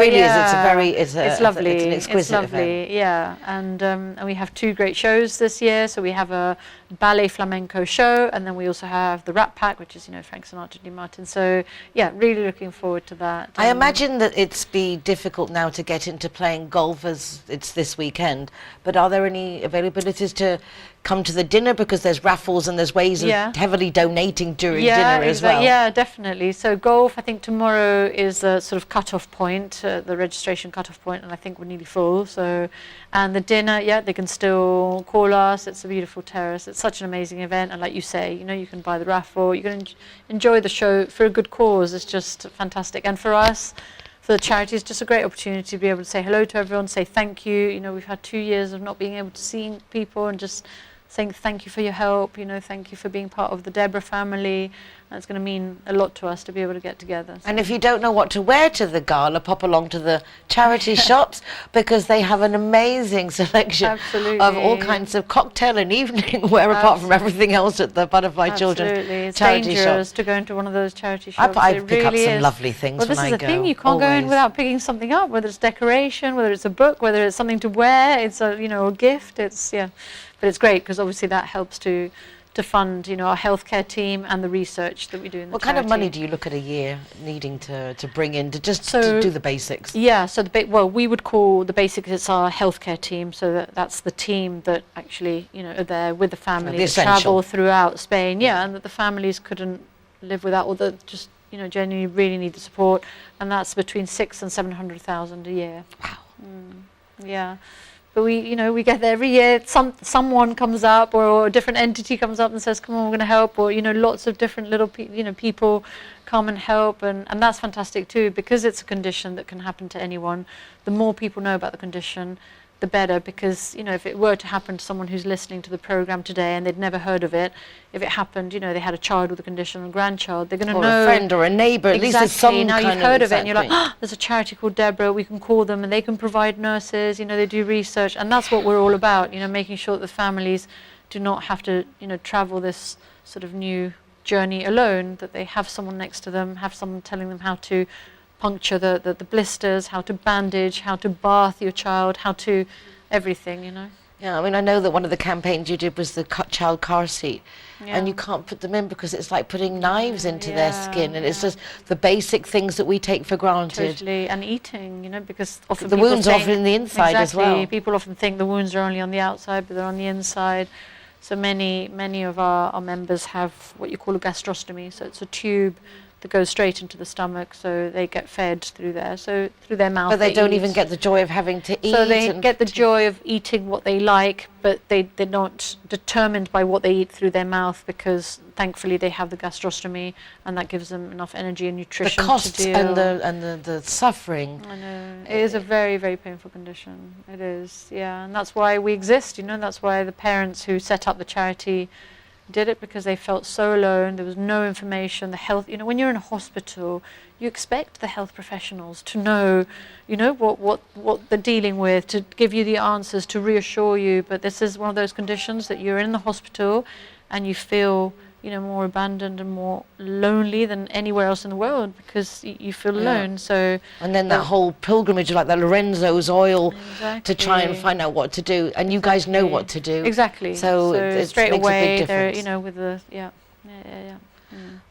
really is. It's lovely. It's an exquisite lovely. event. Yeah, and we have 2 great shows this year. So we have a ballet flamenco show, and then we also have the Rat Pack, which is Frank Sinatra, Dean Martin. So yeah, really looking forward to that. I imagine that it's be difficult now to get into playing golf as it's this weekend, but are there any availabilities to come to the dinner, because there's raffles and there's ways of heavily donating during dinner as well? Yeah, definitely. So golf, I think tomorrow is the sort of cut-off point, the registration cut-off point, and I think we're nearly full. So, and the dinner, they can still call us. It's a beautiful terrace. It's such an amazing event, and like you say, you can buy the raffle, you can enjoy the show for a good cause. It's just fantastic. And for us, for the charity, it's just a great opportunity to be able to say hello to everyone, say thank you. We've had 2 years of not being able to see people, and just saying thank you for your help, thank you for being part of the Deborah family. That's going to mean a lot to us to be able to get together. So. And if you don't know what to wear to the gala, pop along to the charity shops, because they have an amazing selection of all kinds of cocktail and evening wear, apart from everything else at the Butterfly Children's It's charity dangerous shop. to go into one of those charity shops. I pick up really some is. lovely things well, when I go. This is the thing, you can't go in without picking something up, whether it's decoration, whether it's a book, whether it's something to wear, it's a gift. But it's great, because obviously that helps to fund, our healthcare team and the research that we do in the What charity. kind of money do you look at a year needing to bring in to just to do the basics? Yeah, so we would call the basics, it's our healthcare team, so that's the team that actually, are there with the families, travel throughout Spain, and that the families couldn't live without, or that just, genuinely really need the support, and that's between 600,000 and 700,000 a year. Wow. Yeah. But we get there every year. Someone comes up, or a different entity comes up and says, "Come on, we're going to help." Or lots of different little people come and help, and that's fantastic too, because it's a condition that can happen to anyone. The more people know about the condition, the better, because if it were to happen to someone who's listening to the program today and they'd never heard of it, if it happened, they had a child with a condition, a grandchild, they're going to know. Or a friend or a neighbour, at least there's some now kind you've heard of it, and you're exactly. like, there's a charity called Deborah, we can call them and they can provide nurses, they do research, and that's what we're all about, making sure that the families do not have to, travel this sort of new journey alone, that they have someone next to them, have someone telling them how to puncture the blisters, how to bandage, how to bath your child, how to everything. Yeah, I mean, I know that one of the campaigns you did was the child car seat, Yeah. and you can't put them in because it's like putting knives into their Yeah, skin, and it's yeah. just the basic things that we take for granted. Totally, and eating, you know, because often The people wounds are think, often in the inside as exactly, well. people often think the wounds are only on the outside, but they're on the inside. So many of our members have what you call a gastrostomy. So it's a tube that goes straight into the stomach, so they get fed through there, so through their mouth. But they don't even eat. get the joy of having to eat. So they and get the joy of eating what they like, but they're not determined by what they eat through their mouth, because thankfully they have the gastrostomy, and that gives them enough energy and the nutrition costs to deal. and the suffering. I know. It is a very, very painful condition. It is, yeah. And that's why we exist, you know, that's why the parents who set up the charity did it, because they felt so alone. There was no information. The health, you know, when you're in a hospital, you expect the health professionals to know, you know, what they're dealing with, to give you the answers, to reassure you. But this is one of those conditions that you're in the hospital and you feel, you know, more abandoned and more lonely than anywhere else in the world, because you feel alone. So, and then that whole pilgrimage, like the Lorenzo's oil, exactly. to try and find out what to do, and you guys know what to do. Exactly. So it straight makes away, a big they're, difference. you know, with the yeah.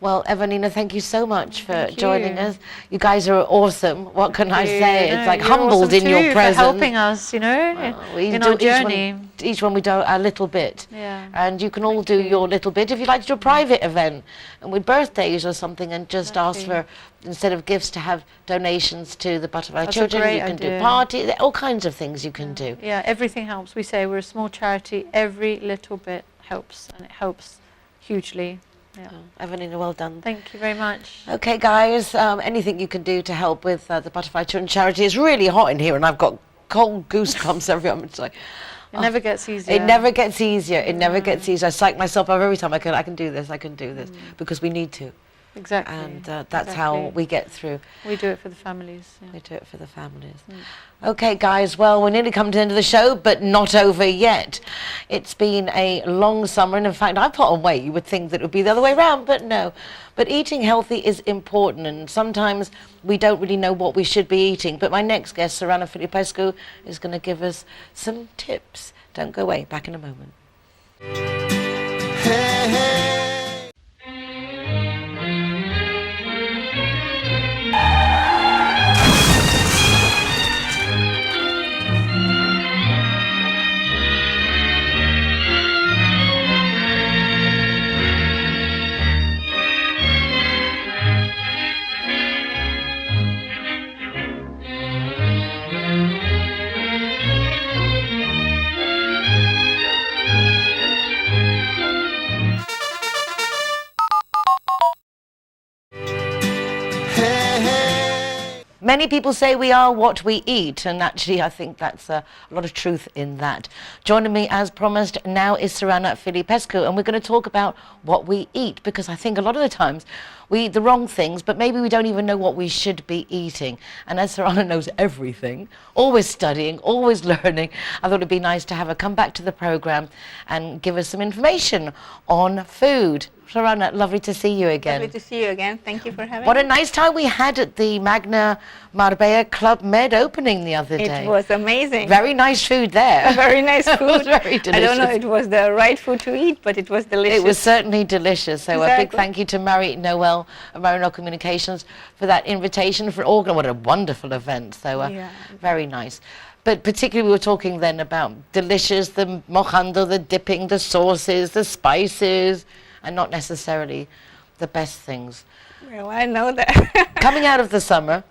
Well, Evanina, thank you so much for Thank joining you. us. You guys are awesome. What can I say? No, It's like you're humbled awesome in your too presence. for helping us, you know, We in do our journey. Each one we do a little bit. Yeah. And you can all do your little bit. If you'd like to do a private event and with birthdays or something, and just ask for, instead of gifts, to have donations to the Butterfly That's a Children. great You can do idea. parties, all kinds of things you can do. Yeah, everything helps. We say we're a small charity. Every little bit helps, and it helps hugely. Yeah. Evanina, well done. Thank you very much. Okay, guys, anything you can do to help with the Butterfly Children charity. It's really hot in here, and I've got cold goosebumps everywhere. It's like, It never gets easier. It never gets easier. It never gets easier. I psych myself up every time. I can do this. I can do this, because we need to. Exactly. And that's how we get through. We do it for the families. Yeah. We do it for the families. Okay, guys, well, we're nearly come to the end of the show, but not over yet. It's been a long summer, and in fact, I put on weight. You would think that it would be the other way around, but no. But eating healthy is important, and sometimes we don't really know what we should be eating. But my next guest, Sorana Filipescu, is going to give us some tips. Don't go away. Back in a moment. Hey, hey. Many people say we are what we eat, and actually I think that's a lot of truth in that. Joining me as promised now is Sorana Filipescu, and we're going to talk about what we eat, because I think a lot of the times we eat the wrong things, but maybe we don't even know what we should be eating. And as Sorana knows everything, always studying, always learning, I thought it'd be nice to have her come back to the programme and give us some information on food. Sorana, lovely to see you again. Lovely to see you again. Thank you for having What me. a nice time we had at the Magna Marbella Club Med opening the other day. It was amazing. Very nice food there. Very nice It was food. very delicious. I don't know if it was the right food to eat, but it was delicious. It was certainly delicious. So a big Exactly. thank you to Marie Noel of Marinol Communications for that invitation, for organising. What a wonderful event. So Yeah. very nice. But particularly we were talking then about delicious, the mojando, the dipping, the sauces, the spices, and not necessarily the best things. Well, I know that. Coming out of the summer,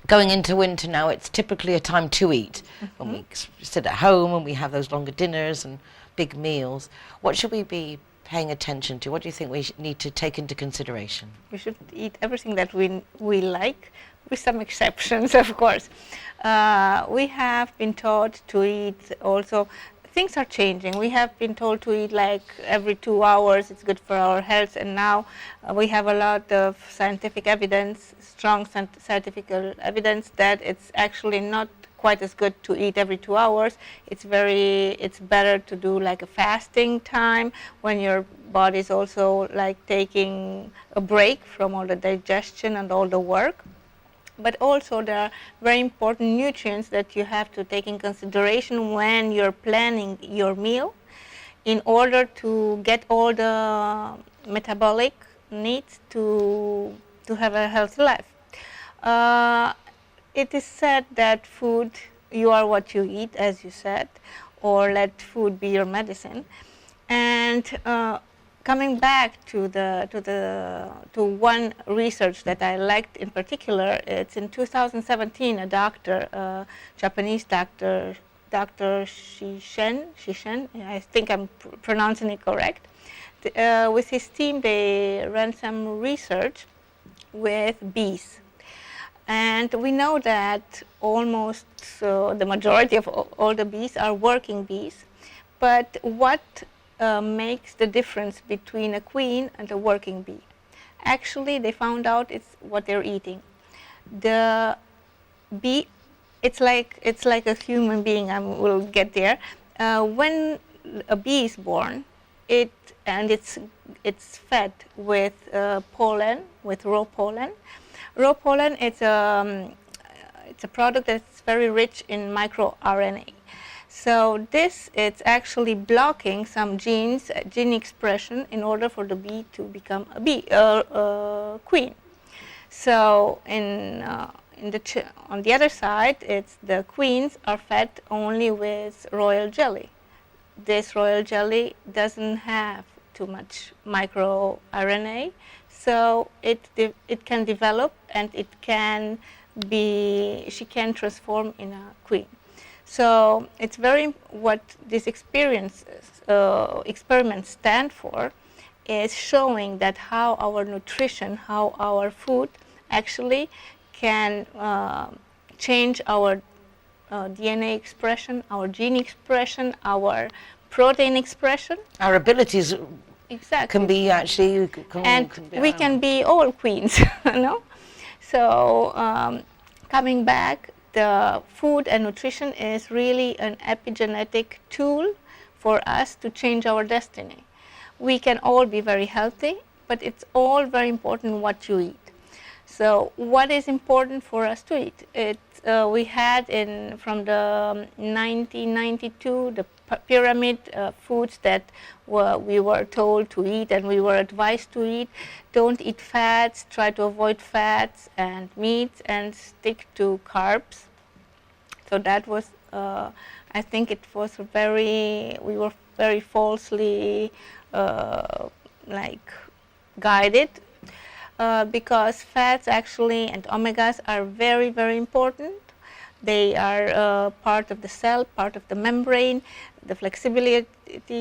going into winter now, it's typically a time to eat. When we sit at home and we have those longer dinners and big meals, what should we be paying attention to? What do you think we need to take into consideration? We should eat everything that we like, with some exceptions, of course. We have been taught to eat also. Things are changing. We have been told to eat like every 2 hours. It's good for our health, and now we have a lot of scientific evidence, strong scientific evidence that it's actually not quite as good to eat every 2 hours. It's better to do like a fasting time when your body is also like taking a break from all the digestion and all the work. but also there are very important nutrients that you have to take in consideration when you're planning your meal in order to get all the metabolic needs to have a healthy life. It is said that food, you are what you eat, as you said, or let food be your medicine. And coming back to one research that I liked in particular, it's in 2017. A doctor, Japanese doctor, Dr. Shishen, I think I'm pronouncing it correct. With his team, they ran some research with bees. And we know that almost the majority of all the bees are working bees. But what makes the difference between a queen and a working bee? Actually, they found out it's what they're eating. The bee, it's like a human being. We'll get there. When a bee is born, it's fed with pollen, with raw pollen. Raw pollen, it's a product that's very rich in microRNA. So it's actually blocking some gene expression in order for the bee to become a queen. So on the other side, it's the queens are fed only with royal jelly. This royal jelly doesn't have too much microRNA, so it can develop and she can transform in a queen. So it's what these experiments stand for is showing that how our nutrition, how our food actually can change our DNA expression, our gene expression, our protein expression. Our abilities can be actually... we can be all queens, no? So coming back, the food and nutrition is really an epigenetic tool for us to change our destiny. We can all be very healthy, but it's all very important what you eat. So what is important for us to eat? We had from the 1992 the pyramid foods that we were told to eat and we were advised to eat. Don't eat fats, try to avoid fats and meats and stick to carbs. So that was, I think it was we were very falsely guided. Because fats actually and omegas are very, very important. They are part of the cell, part of the membrane, the flexibility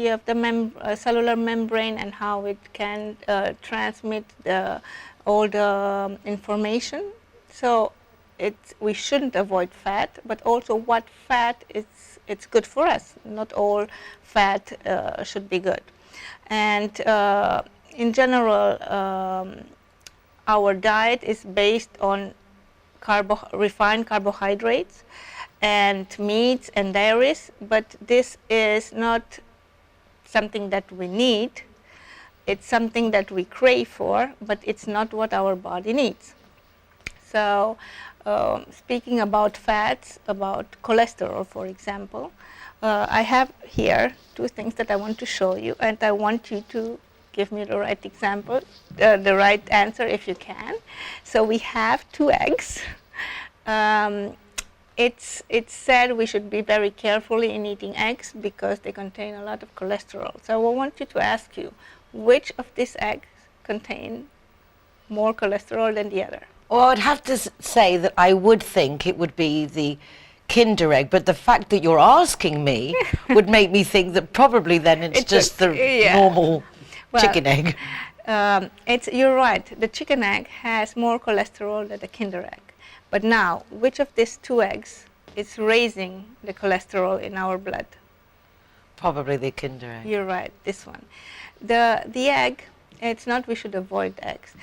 of the cellular membrane and how it can transmit all the information. So we shouldn't avoid fat, but also what fat it's good for us. Not all fat should be good. And in general, our diet is based on refined carbohydrates and meats and dairies, but this is not something that we need. It's something that we crave for, but it's not what our body needs. So speaking about fats, about cholesterol, for example, I have here two things that I want to show you, and I want you to give me the right example, the right answer if you can. So we have 2 eggs. It's said we should be very careful in eating eggs because they contain a lot of cholesterol. So I want you to ask you, which of these eggs contain more cholesterol than the other? Well, I'd have to say that I would think it would be the Kinder egg, but the fact that you're asking me would make me think that probably then it's just the normal chicken egg. You're right. The chicken egg has more cholesterol than the Kinder egg. But now, which of these 2 eggs is raising the cholesterol in our blood? Probably the Kinder egg. You're right, this one. The egg, it's not we should avoid eggs.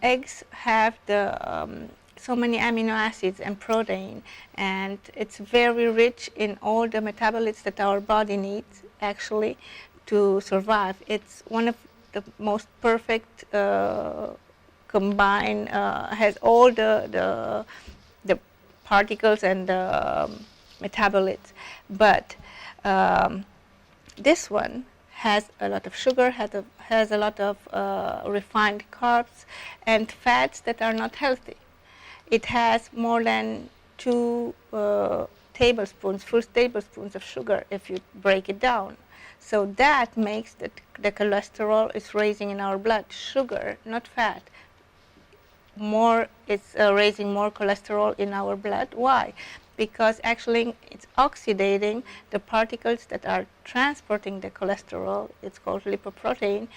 Eggs have so many amino acids and protein, and it's very rich in all the metabolites that our body needs actually to survive. It's one of the most perfect combine, has all the particles and the metabolites. But this one has a lot of sugar, has a lot of refined carbs and fats that are not healthy. It has more than 2 full tablespoons of sugar if you break it down. So that makes the cholesterol is raising in our blood. Sugar, not fat. It's raising more cholesterol in our blood. Why? Because actually it's oxidating the particles that are transporting the cholesterol. It's called lipoprotein.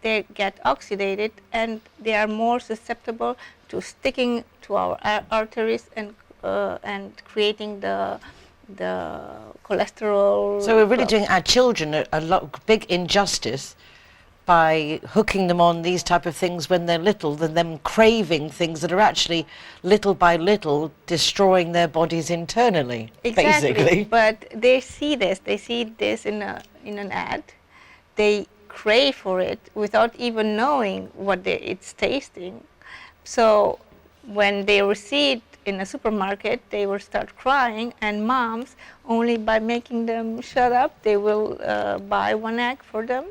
They get oxidated and they are more susceptible to sticking to our arteries and creating the cholesterol. So we're really doing our children a big injustice by hooking them on these type of things when they're little, than them craving things that are actually little by little destroying their bodies internally. Exactly. Basically. But they see this in an ad. They crave for it without even knowing what it's tasting. So when they receive it in a supermarket, they will start crying, and moms, only by making them shut up, they will buy 1 egg for them.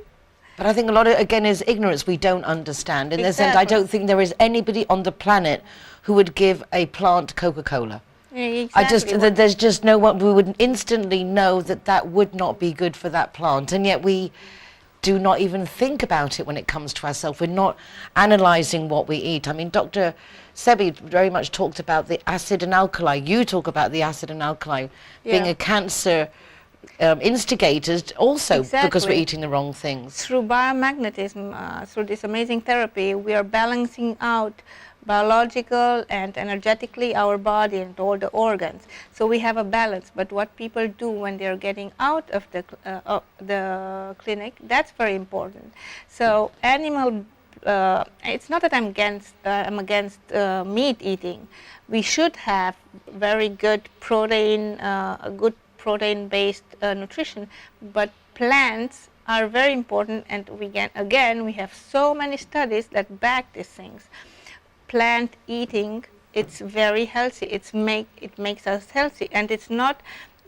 But I think a lot of, again, is ignorance. We don't understand. In the sense, I don't think there is anybody on the planet who would give a plant Coca-Cola. Exactly. There's just no one, we would instantly know that would not be good for that plant. And yet we do not even think about it when it comes to ourselves. We're not analysing what we eat. I mean, Dr. Sebi very much talked about the acid and alkali. You talk about the acid and alkali being a cancer instigators also because we're eating the wrong things. Through biomagnetism, through this amazing therapy, we are balancing out biological and energetically our body and all the organs. So we have a balance. But what people do when they're getting out of the clinic, that's very important. So animal, it's not that I'm against meat eating. We should have very good protein, good protein-based nutrition, but plants are very important, and we have so many studies that back these things. Plant eating, it's very healthy. It makes us healthy, and it's not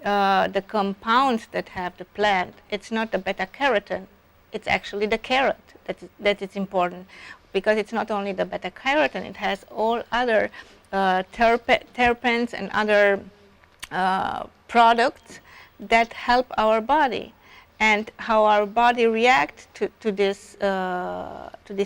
the compounds that have the plant. It's not the beta carotene. It's actually the carrot that is important, because it's not only the beta carotene. It has all other terpenes and other products that help our body, and how our body reacts to this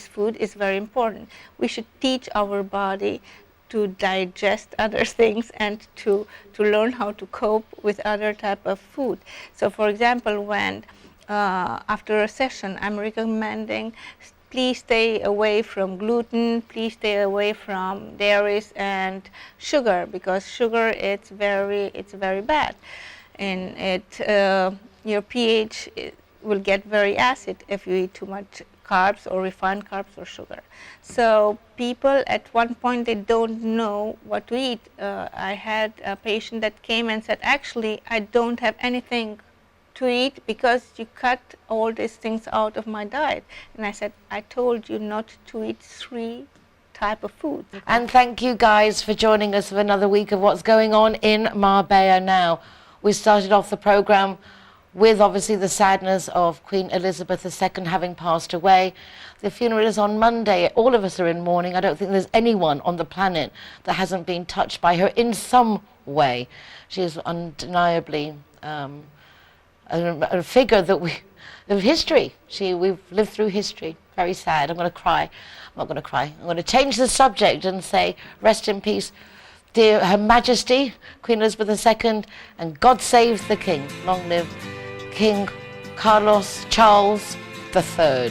food is very important. We should teach our body to digest other things and to learn how to cope with other type of food. So, for example, when after a session, I'm recommending please stay away from gluten, please stay away from dairies and sugar, because sugar it's very bad, and your pH will get very acid if you eat too much carbs or refined carbs or sugar. So people at one point, they don't know what to eat. I had a patient that came and said, actually I don't have anything to eat because you cut all these things out of my diet. And I said, I told you not to eat 3 types of food. And thank you guys for joining us for another week of what's going on in Marbella Now. We started off the program with obviously the sadness of Queen Elizabeth II having passed away. The funeral is on Monday. All of us are in mourning. I don't think there's anyone on the planet that hasn't been touched by her in some way. She is undeniably a figure that of history. We've lived through history. Very sad. I'm going to cry. I'm not going to cry. I'm going to change the subject and say, rest in peace, dear Her Majesty, Queen Elizabeth II, and God save the King. Long live King Carlos Charles III.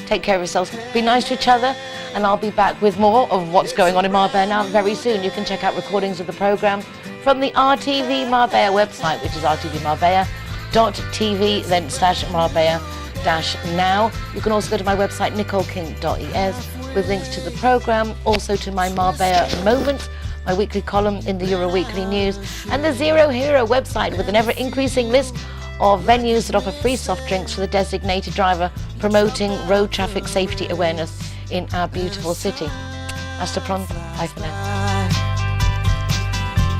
Take care of yourselves. Be nice to each other, and I'll be back with more of what's going on in Marbella Now very soon. You can check out recordings of the programme from the RTV Marbella website, which is rtvmarbella.tv, then /Marbella-now. You can also go to my website, nicoleking.es, with links to the programme, also to my Marbella Moment, my weekly column in the Euro Weekly News, and the Zero Hero website with an ever-increasing list of venues that offer free soft drinks for the designated driver, promoting road traffic safety awareness in our beautiful city. Hasta pronto. Bye for now.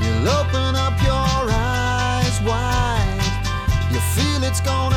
You'll open up your eyes wide. You feel it's gonna